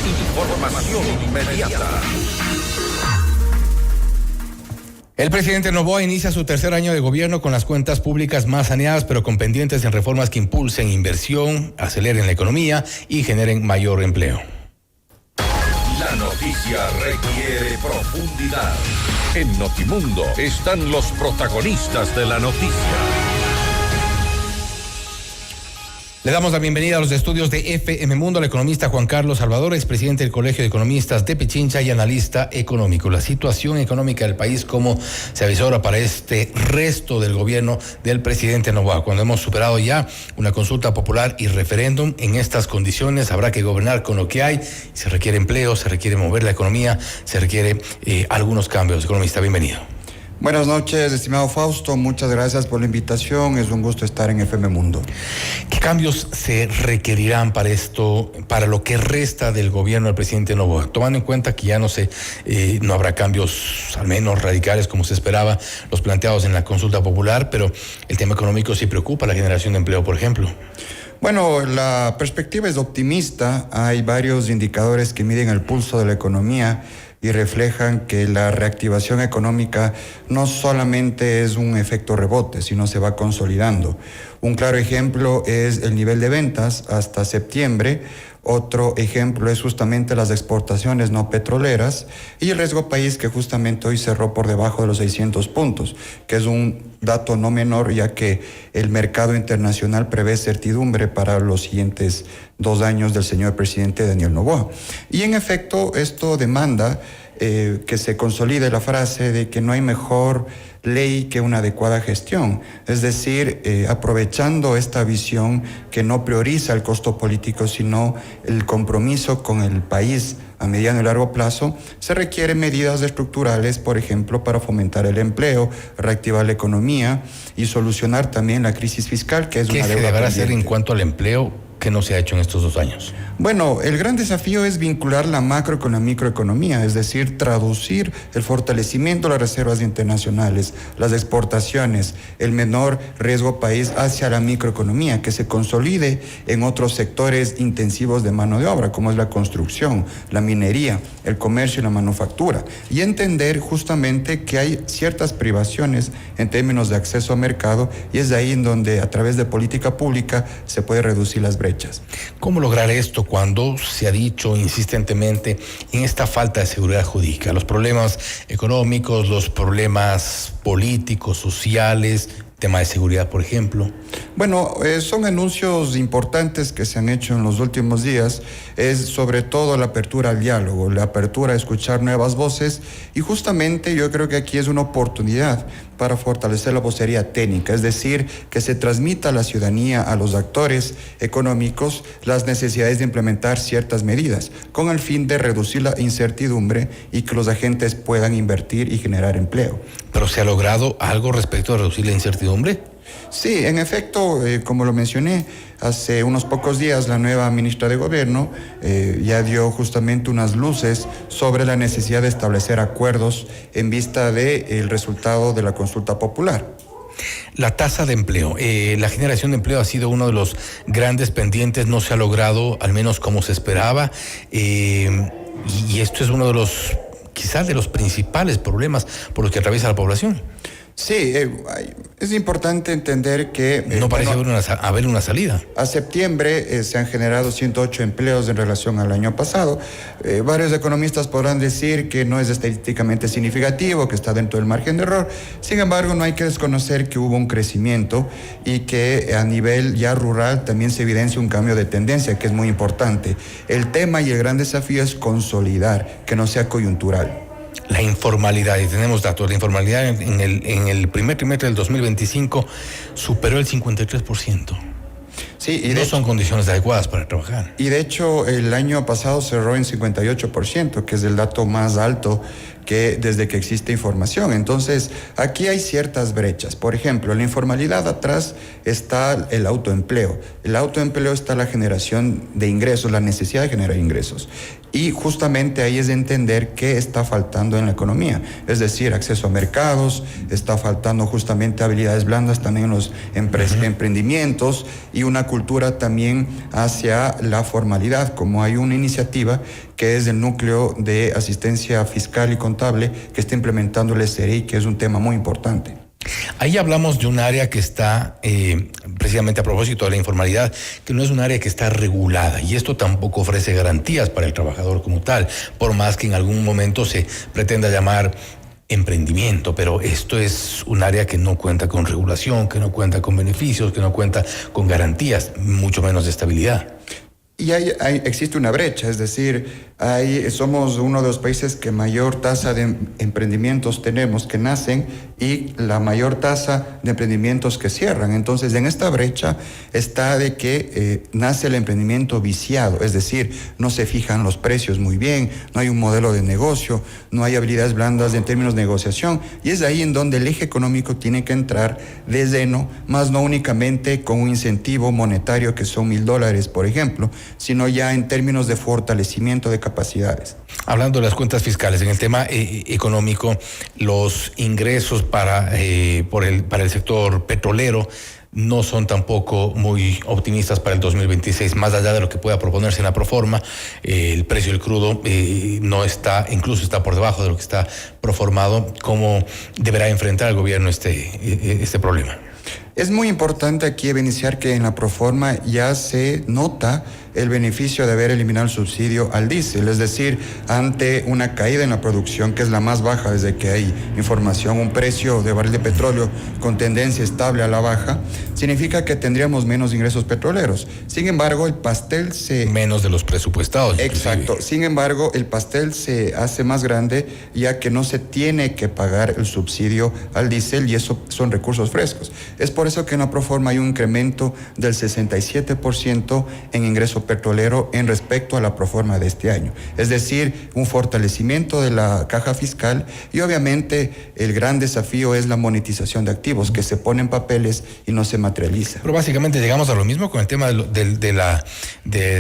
Información inmediata. El presidente Noboa inicia su tercer año de gobierno con las cuentas públicas más saneadas, pero con pendientes en reformas que impulsen inversión, aceleren la economía y generen mayor empleo. La noticia requiere profundidad. En Notimundo están los protagonistas de la noticia. Le damos la bienvenida a los estudios de FM Mundo al economista Juan Carlos Salvador, expresidente del Colegio de Economistas de Pichincha y analista económico. La situación económica del país, cómo se avisora para este resto del gobierno del presidente Noboa. Cuando hemos superado ya una consulta popular y referéndum, en estas condiciones habrá que gobernar con lo que hay. Se requiere empleo, se requiere mover la economía, se requiere algunos cambios. Economista, bienvenido. Buenas noches, estimado Fausto. Muchas gracias por la invitación. Es un gusto estar en FM Mundo. ¿Qué cambios se requerirán para esto, para lo que resta del gobierno del presidente Noboa? Tomando en cuenta que ya no habrá cambios, al menos radicales, como se esperaba, los planteados en la consulta popular, pero el tema económico sí preocupa, la generación de empleo, por ejemplo. Bueno, la perspectiva es optimista. Hay varios indicadores que miden el pulso de la economía y reflejan que la reactivación económica no solamente es un efecto rebote, sino se va consolidando. Un claro ejemplo es el nivel de ventas hasta septiembre. Otro ejemplo es justamente las exportaciones no petroleras y el riesgo país, que justamente hoy cerró por debajo de los 600 puntos, que es un dato no menor, ya que el mercado internacional prevé certidumbre para los siguientes 2 años del señor presidente Daniel Noboa. Y en efecto, esto demanda que se consolide la frase de que no hay mejor ley que una adecuada gestión, es decir, aprovechando esta visión que no prioriza el costo político, sino el compromiso con el país a mediano y largo plazo, se requieren medidas estructurales, por ejemplo, para fomentar el empleo, reactivar la economía y solucionar también la crisis fiscal, que es una deuda pendiente. ¿Qué se deberá hacer en cuanto al empleo que no se ha hecho en estos 2 años? Bueno, el gran desafío es vincular la macro con la microeconomía, es decir, traducir el fortalecimiento de las reservas internacionales, las exportaciones, el menor riesgo país hacia la microeconomía, que se consolide en otros sectores intensivos de mano de obra, como es la construcción, la minería, el comercio y la manufactura, y entender justamente que hay ciertas privaciones en términos de acceso a mercado, y es de ahí en donde a través de política pública se puede reducir las brechas. ¿Cómo lograr esto cuando se ha dicho insistentemente en esta falta de seguridad jurídica? Los problemas económicos, los problemas políticos, sociales, tema de seguridad, por ejemplo. Bueno, son anuncios importantes que se han hecho en los últimos días. Es sobre todo la apertura al diálogo, la apertura a escuchar nuevas voces, y justamente yo creo que aquí es una oportunidad para fortalecer la vocería técnica, es decir, que se transmita a la ciudadanía, a los actores económicos, las necesidades de implementar ciertas medidas, con el fin de reducir la incertidumbre y que los agentes puedan invertir y generar empleo. ¿Pero se ha logrado algo respecto a reducir la incertidumbre? Sí, en efecto, como lo mencioné, hace unos pocos días la nueva ministra de Gobierno ya dio justamente unas luces sobre la necesidad de establecer acuerdos en vista del resultado de la consulta popular. La tasa de empleo, la generación de empleo ha sido uno de los grandes pendientes, no se ha logrado al menos como se esperaba, y esto es uno de los, quizás de los principales problemas por los que atraviesa la población. Sí, es importante entender que... no parece haber una salida. A septiembre se han generado 108 empleos en relación al año pasado. Varios economistas podrán decir que no es estadísticamente significativo, que está dentro del margen de error. Sin embargo, no hay que desconocer que hubo un crecimiento y que a nivel ya rural también se evidencia un cambio de tendencia, que es muy importante. El tema y el gran desafío es consolidar, que no sea coyuntural. La informalidad, y tenemos datos, la informalidad en el primer trimestre del 2025 superó el 53%. Sí, y no son condiciones adecuadas para trabajar. Y de hecho, el año pasado cerró en 58%, que es el dato más alto que desde que existe información. Entonces, aquí hay ciertas brechas. Por ejemplo, en la informalidad atrás está el autoempleo. El autoempleo está la generación de ingresos, la necesidad de generar ingresos. Y justamente ahí es de entender qué está faltando en la economía. Es decir, acceso a mercados, está faltando justamente habilidades blandas también en los emprendimientos y una cultura también hacia la formalidad, como hay una iniciativa que es el Núcleo de Asistencia Fiscal y Contable que está implementando el SRI, que es un tema muy importante. Ahí hablamos de un área que está, precisamente a propósito de la informalidad, que no es un área que está regulada, y esto tampoco ofrece garantías para el trabajador como tal, por más que en algún momento se pretenda llamar emprendimiento, pero esto es un área que no cuenta con regulación, que no cuenta con beneficios, que no cuenta con garantías, mucho menos de estabilidad. Y existe una brecha, es decir, somos uno de los países que mayor tasa de emprendimientos tenemos que nacen y la mayor tasa de emprendimientos que cierran. Entonces, en esta brecha está de que nace el emprendimiento viciado, es decir, no se fijan los precios muy bien, no hay un modelo de negocio, no hay habilidades blandas en términos de negociación, y es ahí en donde el eje económico tiene que entrar de lleno, más no únicamente con un incentivo monetario que son $1,000, por ejemplo, sino ya en términos de fortalecimiento de capacidades. Hablando de las cuentas fiscales, en el tema económico, los ingresos para el sector petrolero no son tampoco muy optimistas para el 2026, más allá de lo que pueda proponerse en la proforma. El precio del crudo incluso está por debajo de lo que está proformado. ¿Cómo deberá enfrentar el gobierno este problema? Es muy importante aquí evidenciar que en la proforma ya se nota el beneficio de haber eliminado el subsidio al diésel, es decir, ante una caída en la producción, que es la más baja desde que hay información, un precio de barril de petróleo con tendencia estable a la baja, significa que tendríamos menos ingresos petroleros. Sin embargo, el pastel menos de los presupuestados. Exacto. Inclusive. Sin embargo, el pastel se hace más grande ya que no se tiene que pagar el subsidio al diésel y eso son recursos frescos. Es por eso que en la proforma hay un incremento del 67% en ingreso petrolero en respecto a la proforma de este año. Es decir, un fortalecimiento de la caja fiscal y obviamente el gran desafío es la monetización de activos que se pone en papeles y no se materializa. Pero básicamente llegamos a lo mismo con el tema de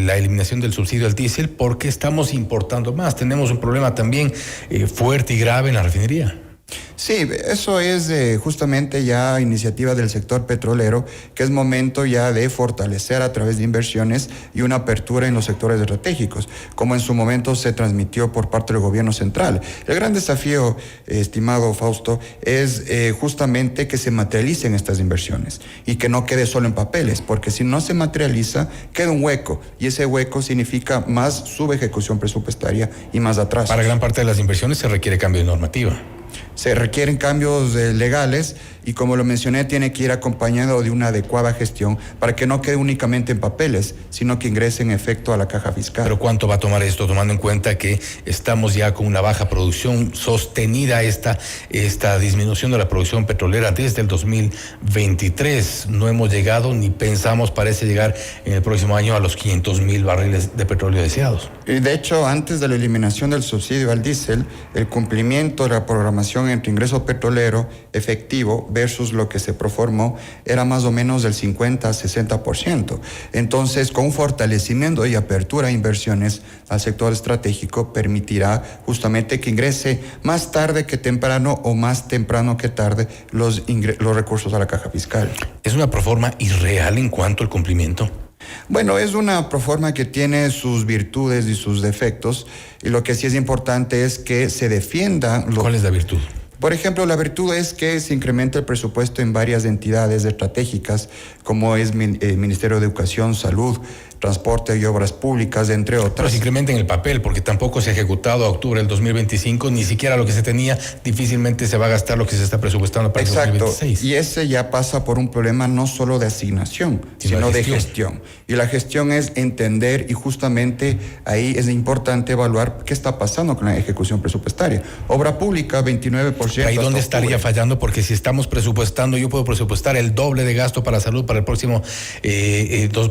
la eliminación del subsidio al diésel, porque estamos importando más. Tenemos un problema también fuerte y grave en la refinería. Sí, eso es justamente ya iniciativa del sector petrolero, que es momento ya de fortalecer a través de inversiones y una apertura en los sectores estratégicos, como en su momento se transmitió por parte del gobierno central. El gran desafío, estimado Fausto, es justamente que se materialicen estas inversiones y que no quede solo en papeles, porque si no se materializa, queda un hueco, y ese hueco significa más subejecución presupuestaria y más atraso. Para gran parte de las inversiones se requiere cambio de normativa. Se requieren cambios legales y, como lo mencioné, tiene que ir acompañado de una adecuada gestión para que no quede únicamente en papeles, sino que ingrese en efecto a la caja fiscal. ¿Pero cuánto va a tomar esto, tomando en cuenta que estamos ya con una baja producción sostenida, esta disminución de la producción petrolera desde el 2023? No hemos llegado ni pensamos, parece, llegar en el próximo año a los 500,000 barriles de petróleo deseados. Y de hecho, antes de la eliminación del subsidio al diésel, el cumplimiento de la programación entre ingreso petrolero efectivo versus lo que se proformó era más o menos del 50 a 60%. Entonces, con un fortalecimiento y apertura a inversiones al sector estratégico, permitirá justamente que ingrese más tarde que temprano o más temprano que tarde los recursos a la caja fiscal. ¿Es una proforma irreal en cuanto al cumplimiento? Bueno, es una proforma que tiene sus virtudes y sus defectos, y lo que sí es importante es que se defienda. ¿Cuál es la virtud? Por ejemplo, la virtud es que se incrementa el presupuesto en varias entidades estratégicas, como es el Ministerio de Educación, Salud, Transporte y Obras Públicas, entre otras. Pero se incrementa en el papel, porque tampoco se ha ejecutado a octubre del 2025, ni siquiera lo que se tenía, difícilmente se va a gastar lo que se está presupuestando para el 2026. Y ese ya pasa por un problema no solo de asignación, sino de gestión. Y la gestión es entender, y justamente ahí es importante evaluar qué está pasando con la ejecución presupuestaria. Obra pública, 29%. Ahí dónde estaría fallando, porque si estamos presupuestando, yo puedo presupuestar el doble de gasto para salud para el próximo,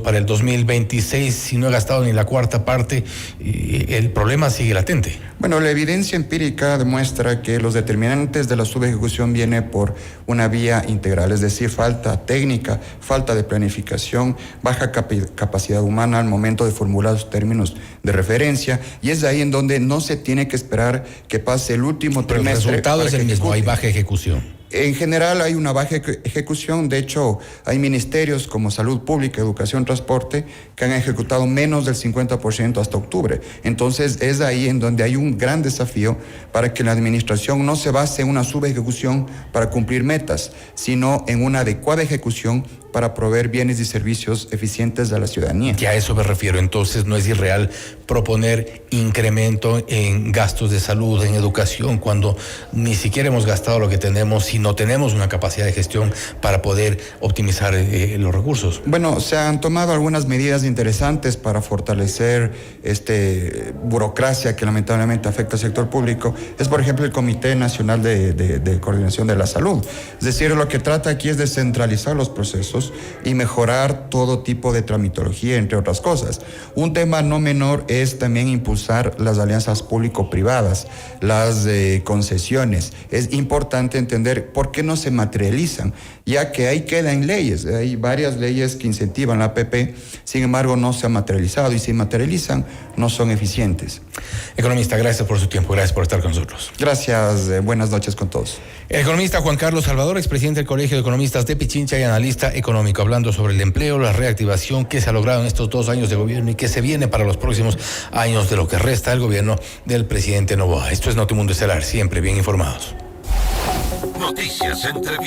para el 2026, si no he gastado ni la cuarta parte, el problema sigue latente. Bueno, la evidencia empírica demuestra que los determinantes de la subejecución viene por una vía integral, es decir, falta técnica, falta de planificación, baja capacidad humana al momento de formular los términos de referencia, y es ahí en donde no se tiene que esperar que pase el último trimestre. El resultado es el mismo, hay baja ejecución. En general hay una baja ejecución. De hecho, hay ministerios como Salud Pública, Educación, Transporte que han ejecutado menos del 50% hasta octubre. Entonces es ahí en donde hay un gran desafío para que la administración no se base en una subejecución para cumplir metas, sino en una adecuada ejecución para proveer bienes y servicios eficientes a la ciudadanía. Y a eso me refiero. Entonces no es irreal proponer incremento en gastos de salud, en educación, cuando ni siquiera hemos gastado lo que tenemos y no tenemos una capacidad de gestión para poder optimizar los recursos. Bueno, se han tomado algunas medidas interesantes para fortalecer burocracia que lamentablemente afecta al sector público. Es, por ejemplo, el Comité Nacional de Coordinación de la Salud. Es decir, lo que trata aquí es descentralizar los procesos y mejorar todo tipo de tramitología, entre otras cosas. Un tema no menor es también impulsar las alianzas público-privadas, las concesiones. Es importante entender por qué no se materializan, ya que ahí quedan leyes. Hay varias leyes que incentivan la APP, sin embargo no se han materializado, y si materializan no son eficientes. Economista, gracias por su tiempo, gracias por estar con nosotros. Gracias, buenas noches con todos. El economista Juan Carlos Salvador, expresidente del Colegio de Economistas de Pichincha y analista económico, hablando sobre el empleo, la reactivación que se ha logrado en estos 2 años de gobierno y que se viene para los próximos años de lo que resta del gobierno del presidente Noboa. Esto es Notimundo Estelar, siempre bien informados. Noticias, entrevistas.